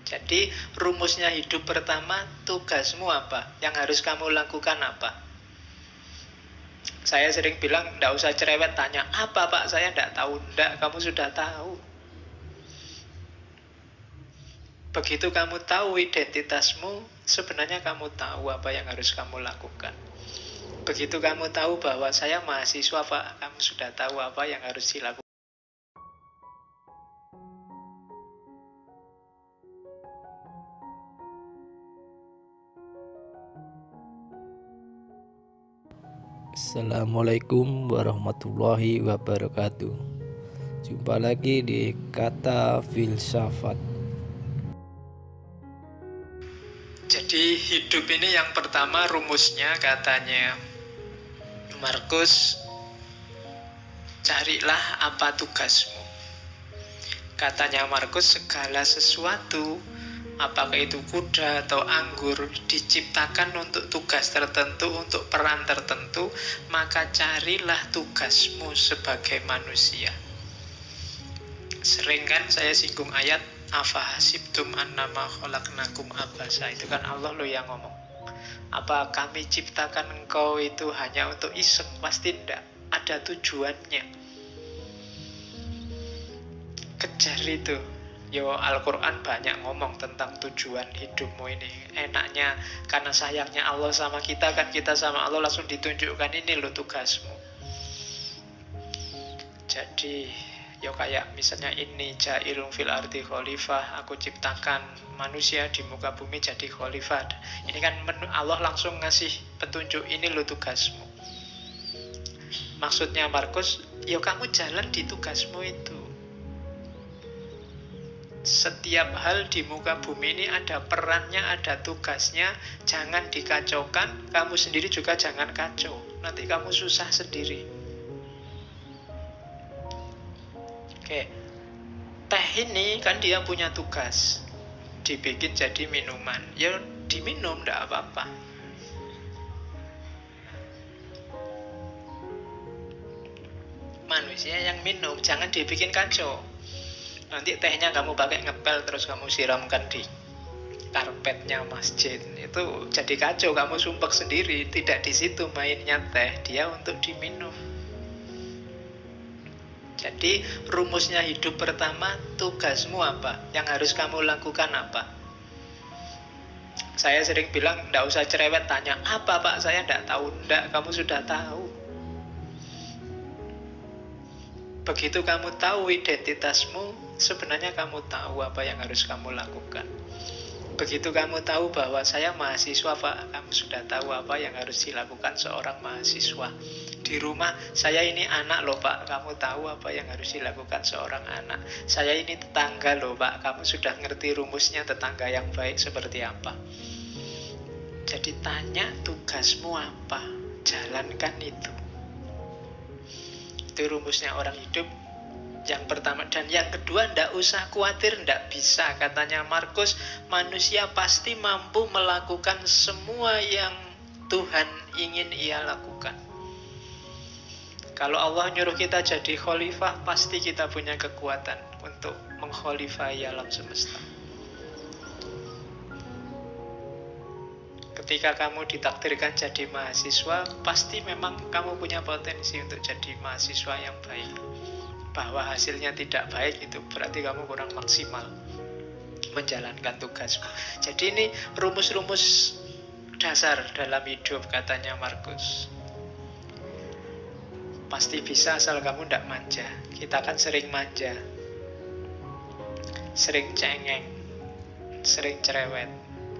Jadi rumusnya hidup pertama, tugasmu apa? Yang harus kamu lakukan apa? Saya sering bilang, nggak usah cerewet tanya, apa Pak? Saya nggak tahu. Nggak, kamu sudah tahu. Begitu kamu tahu identitasmu, sebenarnya kamu tahu apa yang harus kamu lakukan. Begitu kamu tahu bahwa saya mahasiswa Pak, kamu sudah tahu apa yang harus dilakukan. Assalamualaikum warahmatullahi wabarakatuh. Jumpa lagi di Kata Filsafat. Jadi hidup ini yang pertama rumusnya katanya Markus, carilah apa tugasmu. Katanya Markus, segala sesuatu, apakah itu kuda atau anggur, diciptakan untuk tugas tertentu, untuk peran tertentu, maka carilah tugasmu sebagai manusia. Sering kan saya singgung ayat afahasibtum annama khalaqnakum abasa, itu kan Allah loh yang ngomong. Apa kami ciptakan engkau itu hanya untuk iseng? Pasti tidak, ada tujuannya. Kejar itu. Yo, Al-Quran banyak ngomong tentang tujuan hidupmu ini. Enaknya karena sayangnya Allah sama kita, kan kita sama Allah langsung ditunjukkan, ini loh tugasmu. Jadi yo kayak misalnya ini jailun fil ardi khalifah, aku ciptakan manusia di muka bumi jadi khalifah. Ini kan Allah langsung ngasih petunjuk, ini loh tugasmu. Maksudnya Markus, yo kamu jalan di tugasmu itu. Setiap hal di muka bumi ini ada perannya, ada tugasnya. Jangan dikacaukan, kamu sendiri juga jangan kacau. Nanti kamu susah sendiri. Oke, teh ini kan dia punya tugas, dibikin jadi minuman. Ya diminum, tidak apa-apa. Manusia yang minum, jangan dibikin kacau. Nanti tehnya kamu pakai ngepel, terus kamu siramkan di karpetnya masjid, itu jadi kacau, kamu sumpek sendiri. Tidak di situ mainnya teh, dia untuk diminum. Jadi rumusnya hidup pertama, tugasmu apa? Yang harus kamu lakukan apa? Saya sering bilang, nggak usah cerewet tanya, apa Pak? Saya nggak tahu. Nggak, kamu sudah tahu. Begitu kamu tahu identitasmu, sebenarnya kamu tahu apa yang harus kamu lakukan. Begitu kamu tahu bahwa saya mahasiswa Pak, kamu sudah tahu apa yang harus dilakukan seorang mahasiswa. Di rumah, saya ini anak loh Pak, kamu tahu apa yang harus dilakukan seorang anak. Saya ini tetangga loh Pak, kamu sudah ngerti rumusnya tetangga yang baik seperti apa. Jadi tanya tugasmu apa, jalankan itu. Itu rumusnya orang hidup yang pertama. Dan yang kedua, ndak usah khawatir, ndak bisa. Katanya Markus, manusia pasti mampu melakukan semua yang Tuhan ingin ia lakukan. Kalau Allah nyuruh kita jadi khalifah, pasti kita punya kekuatan untuk mengkhalifahi alam semesta. Ketika kamu ditakdirkan jadi mahasiswa, pasti memang kamu punya potensi untuk jadi mahasiswa yang baik. Bahwa hasilnya tidak baik, itu berarti kamu kurang maksimal menjalankan tugasmu. Jadi ini rumus-rumus dasar dalam hidup, katanya Markus. Pasti bisa asal kamu tidak manja. Kita kan sering manja, sering cengeng, sering cerewet.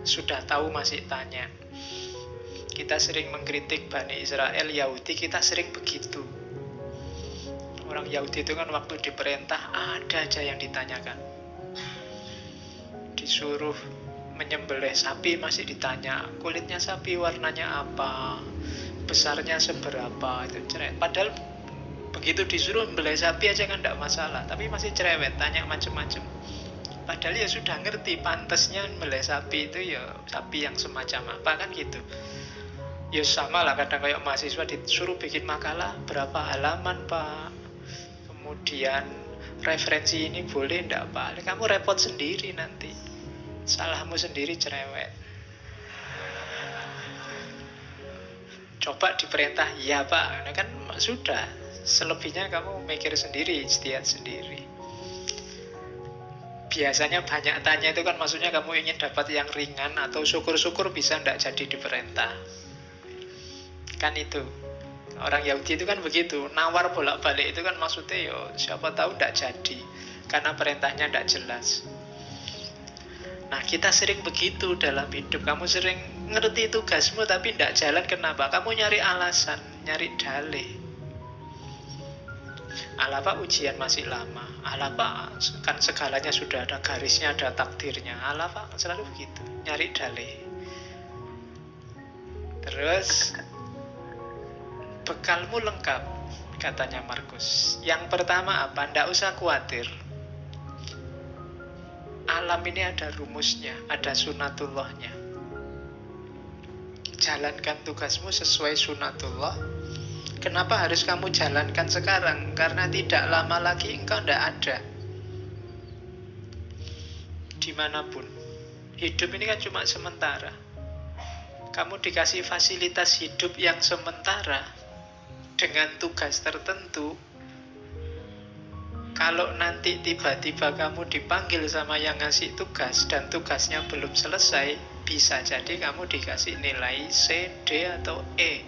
Sudah tahu masih tanya. Kita sering mengkritik Bani Israel, Yahudi, kita sering begitu. Orang Yahudi itu kan waktu diperintah ada aja yang ditanyakan. Disuruh menyembelih sapi masih ditanya, kulitnya sapi warnanya apa, besarnya seberapa, itu cerewet. Padahal begitu disuruh membelih sapi aja kan tidak masalah, tapi masih cerewet, tanya macam-macam. Padahal ya sudah ngerti pantasnya membelih sapi itu ya sapi yang semacam apa, kan gitu. Ya sama lah, kadang kayak mahasiswa disuruh bikin makalah, berapa halaman Pak, kemudian referensi ini boleh enggak Pak, kamu repot sendiri nanti. Salahmu sendiri cerewet. Coba diperintah, ya Pak, nah, kan sudah. Selebihnya kamu mikir sendiri, ijtihad sendiri. Biasanya banyak tanya itu kan maksudnya kamu ingin dapat yang ringan, atau syukur-syukur bisa ndak jadi diperintah. Kan itu. Orang Yahudi itu kan begitu, nawar bolak-balik itu kan maksudnya yo siapa tahu ndak jadi, karena perintahnya ndak jelas. Nah, kita sering begitu dalam hidup. Kamu sering ngerti tugasmu tapi ndak jalan, kenapa? Kamu nyari alasan, nyari dalih. Alah Pak, ujian masih lama. Alah Pak, kan segalanya sudah ada garisnya, ada takdirnya. Alah Pak, selalu begitu, nyari dalih. Terus bekalmu lengkap, katanya Markus. Yang pertama apa? Ndak usah khawatir. Alam ini ada rumusnya, ada sunatullahnya. Jalankan tugasmu sesuai sunatullah. Kenapa harus kamu jalankan sekarang? Karena tidak lama lagi engkau ndak ada. Dimanapun. Hidup ini kan cuma sementara. Kamu dikasih fasilitas hidup yang sementara dengan tugas tertentu. Kalau nanti tiba-tiba kamu dipanggil sama yang ngasih tugas dan tugasnya belum selesai, bisa jadi kamu dikasih nilai C, D, atau E.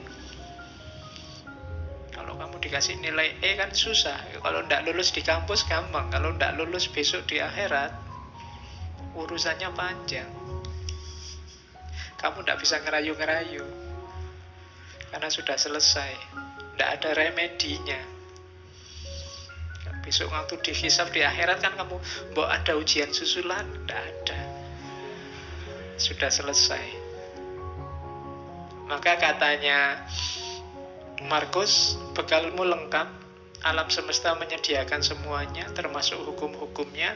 Kalau kamu dikasih nilai E kan susah. Kalau ndak lulus di kampus gampang. Kalau ndak lulus besok di akhirat, urusannya panjang. Kamu ndak bisa ngerayu-ngerayu karena sudah selesai. Ndak ada remedinya. Besok waktu dihisab di akhirat kan kamu mbok ada ujian susulan, ndak ada. Sudah selesai. Maka katanya Markus, bekalmu lengkap, alam semesta menyediakan semuanya, termasuk hukum-hukumnya.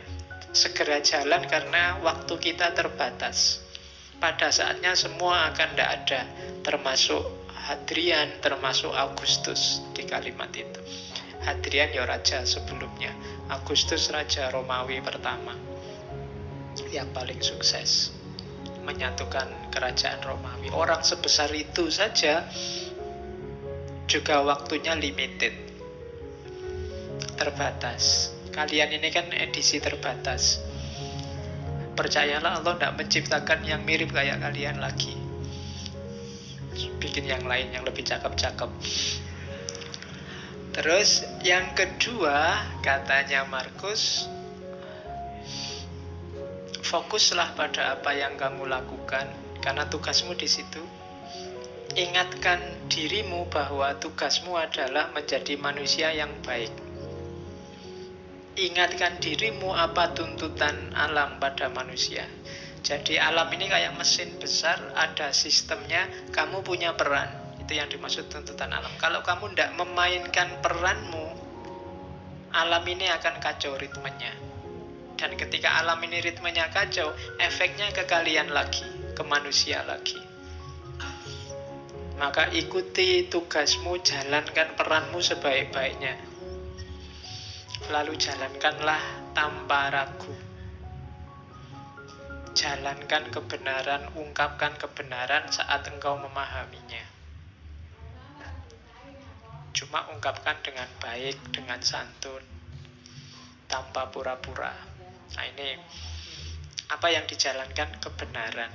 Segera jalan karena waktu kita terbatas. Pada saatnya semua akan tidak ada, termasuk Hadrian, termasuk Augustus di kalimat itu. Hadrian ya raja sebelumnya, Augustus raja Romawi pertama yang paling sukses menyatukan kerajaan Romawi. Orang sebesar itu saja juga waktunya limited, terbatas. Kalian ini kan edisi terbatas. Percayalah, Allah tidak menciptakan yang mirip kayak kalian lagi. Bikin yang lain yang lebih cakep-cakep. Terus yang kedua, katanya Markus, fokuslah pada apa yang kamu lakukan, karena tugasmu di situ. Ingatkan dirimu bahwa tugasmu adalah menjadi manusia yang baik. Ingatkan dirimu apa tuntutan alam pada manusia. Jadi alam ini kayak mesin besar, ada sistemnya, kamu punya peran. Itu yang dimaksud tuntutan alam. Kalau kamu tidak memainkan peranmu, alam ini akan kacau ritmenya. Dan ketika alam ini ritmenya kacau, efeknya ke kalian lagi, ke manusia lagi. Maka ikuti tugasmu, jalankan peranmu sebaik-baiknya. Lalu jalankanlah tanpa ragu. Jalankan kebenaran, ungkapkan kebenaran saat engkau memahaminya. Cuma ungkapkan dengan baik, dengan santun, tanpa pura-pura. Nah ini, apa yang dijalankan kebenaran.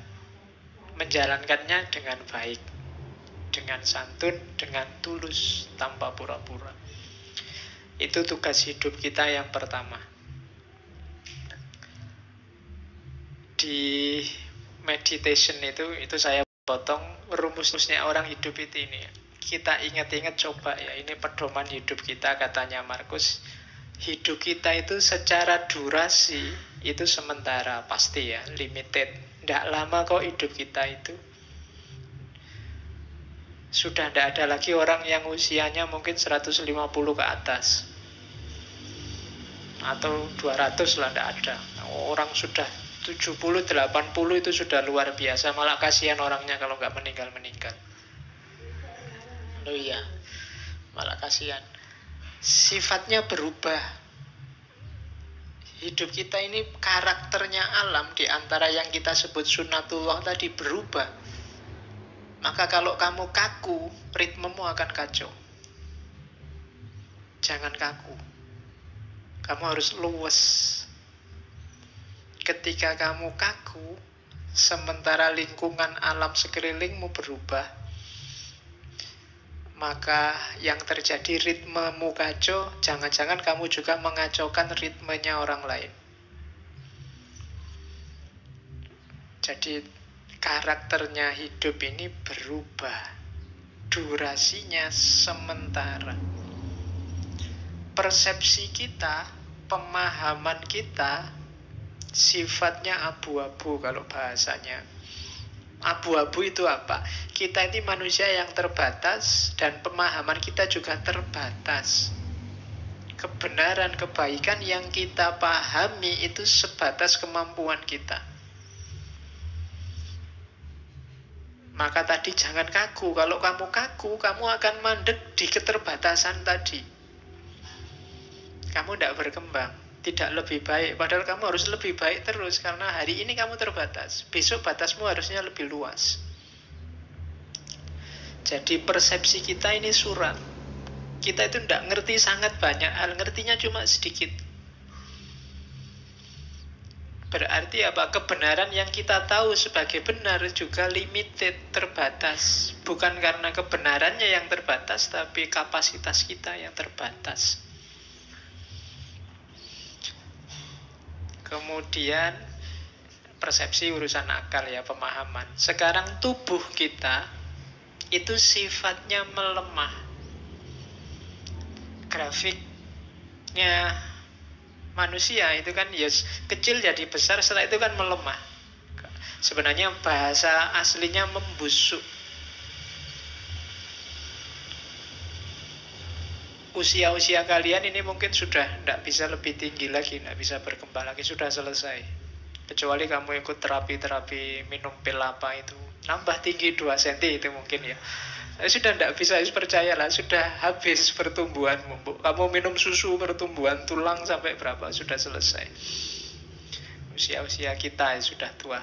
Menjalankannya dengan baik, dengan santun, dengan tulus, tanpa pura-pura. Itu tugas hidup kita yang pertama. Di meditation itu saya potong rumusnya orang hidup itu ini. Kita ingat-ingat coba ya, ini pedoman hidup kita, katanya Markus. Hidup kita itu secara durasi itu sementara, pasti ya, limited. Tidak lama kok hidup kita itu. Sudah tidak ada lagi orang yang usianya mungkin 150 ke atas. Atau 200 lah, tidak ada. Orang sudah 70, 80 itu sudah luar biasa. Malah kasihan orangnya kalau nggak meninggal-meninggal. Oh iya, malah kasihan. Sifatnya berubah. Hidup kita ini karakternya alam di antara yang kita sebut sunatullah tadi berubah. Maka kalau kamu kaku, ritmemu akan kacau. Jangan kaku. Kamu harus luwes. Ketika kamu kaku, sementara lingkungan alam sekelilingmu berubah, maka yang terjadi ritmemu kacau, jangan-jangan kamu juga mengacaukan ritmenya orang lain. Jadi karakternya hidup ini berubah. Durasinya sementara. Persepsi kita, pemahaman kita, sifatnya abu-abu kalau bahasanya. Abu-abu itu apa? Kita ini manusia yang terbatas dan pemahaman kita juga terbatas. Kebenaran, kebaikan yang kita pahami itu sebatas kemampuan kita. Maka tadi jangan kaku. Kalau kamu kaku, kamu akan mandek di keterbatasan tadi. Kamu tidak berkembang, tidak lebih baik. Padahal kamu harus lebih baik terus, karena hari ini kamu terbatas. Besok batasmu harusnya lebih luas. Jadi persepsi kita ini suram. Kita itu tidak ngerti sangat banyak hal, ngertinya cuma sedikit. Berarti apa? Kebenaran yang kita tahu sebagai benar juga limited, terbatas. Bukan karena kebenarannya yang terbatas, tapi kapasitas kita yang terbatas. Kemudian persepsi urusan akal ya, pemahaman. Sekarang tubuh kita itu sifatnya melemah. Grafiknya manusia itu kan ya kecil jadi besar, setelah itu kan melemah. Sebenarnya bahasa aslinya membusuk. Usia-usia kalian ini mungkin sudah tidak bisa lebih tinggi lagi, tidak bisa berkembang lagi, sudah selesai. Kecuali kamu ikut terapi-terapi minum pil apa itu, nambah tinggi 2 cm itu mungkin ya. Sudah tidak bisa, percayalah, sudah habis pertumbuhanmu. Kamu minum susu pertumbuhan tulang sampai berapa, sudah selesai. Usia-usia kita sudah tua.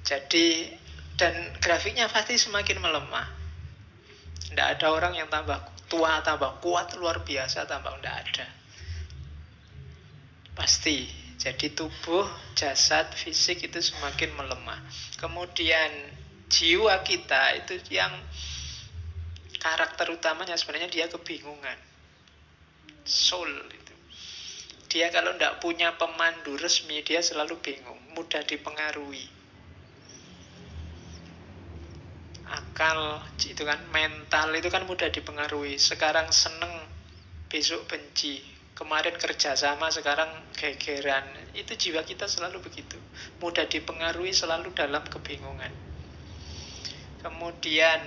Jadi, dan grafiknya pasti semakin melemah. Tidak ada orang yang tambah tua, tambah kuat, luar biasa, tambah tidak ada. Pasti. Jadi tubuh, jasad, fisik itu semakin melemah. Kemudian jiwa kita itu yang karakter utamanya sebenarnya dia kebingungan. Soul itu. Dia kalau tidak punya pemandu resmi, dia selalu bingung, mudah dipengaruhi. Akal itu kan, mental itu kan mudah dipengaruhi. Sekarang seneng, besok benci. Kemarin kerjasama, sekarang gegeran. Itu jiwa kita selalu begitu, mudah dipengaruhi, selalu dalam kebingungan. Kemudian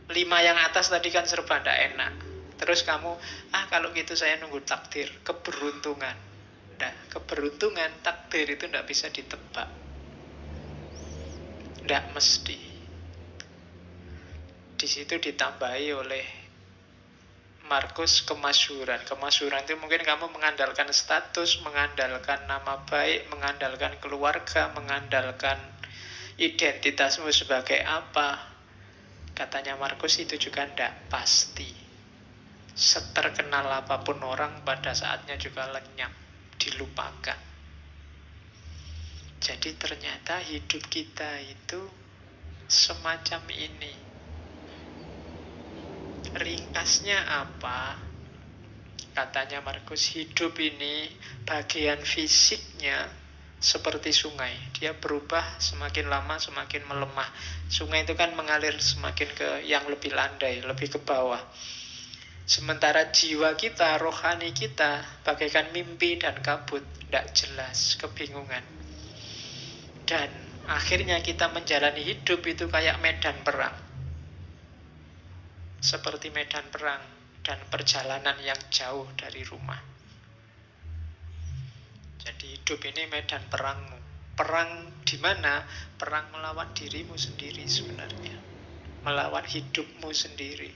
5 yang atas tadi kan serba tidak enak. Terus kamu, kalau gitu saya nunggu takdir, keberuntungan. Nah, keberuntungan, takdir itu tidak bisa ditebak. Tidak mesti. Di situ ditambahi oleh Markus kemasyhuran. Kemasyhuran itu mungkin kamu mengandalkan status, mengandalkan nama baik, mengandalkan keluarga, mengandalkan identitasmu sebagai apa. Katanya Markus itu juga tidak pasti. Seterkenal apapun orang, pada saatnya juga lenyap, dilupakan. Jadi ternyata hidup kita itu semacam ini. Ringkasnya apa? Katanya Markus, hidup ini bagian fisiknya seperti sungai. Dia berubah semakin lama semakin melemah. Sungai itu kan mengalir semakin ke yang lebih landai, lebih ke bawah. Sementara jiwa kita, rohani kita bagaikan mimpi dan kabut, tidak jelas, kebingungan. Dan akhirnya kita menjalani hidup itu kayak medan perang. Seperti medan perang dan perjalanan yang jauh dari rumah. Jadi hidup ini medan perangmu. Perang di mana? Perang melawan dirimu sendiri sebenarnya. Melawan hidupmu sendiri.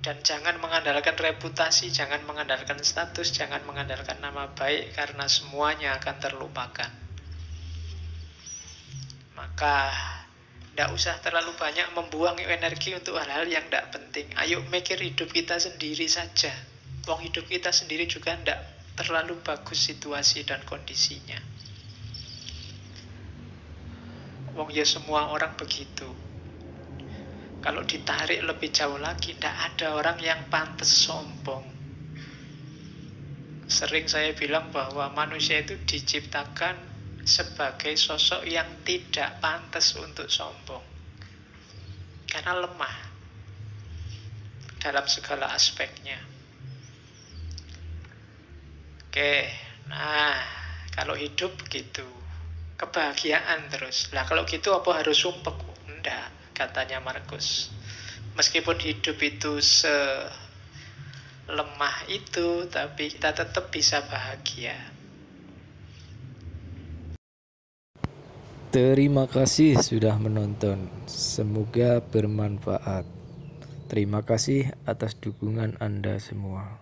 Dan jangan mengandalkan reputasi, jangan mengandalkan status, jangan mengandalkan nama baik, karena semuanya akan terlupakan. Maka tidak usah terlalu banyak membuang energi untuk hal-hal yang tidak penting. Ayo mikir hidup kita sendiri saja. Wong hidup kita sendiri juga tidak terlalu bagus situasi dan kondisinya. Wong ya semua orang begitu. Kalau ditarik lebih jauh lagi, tidak ada orang yang pantas sombong. Sering saya bilang bahwa manusia itu diciptakan sebagai sosok yang tidak pantas untuk sombong. Karena lemah dalam segala aspeknya. Oke, nah kalau hidup begitu. Kebahagiaan terus. Nah kalau gitu apa harus sumpek? Enggak, katanya Markus. Meskipun hidup itu selemah itu, tapi kita tetap bisa bahagia. Terima kasih sudah menonton. Semoga bermanfaat. Terima kasih atas dukungan Anda semua.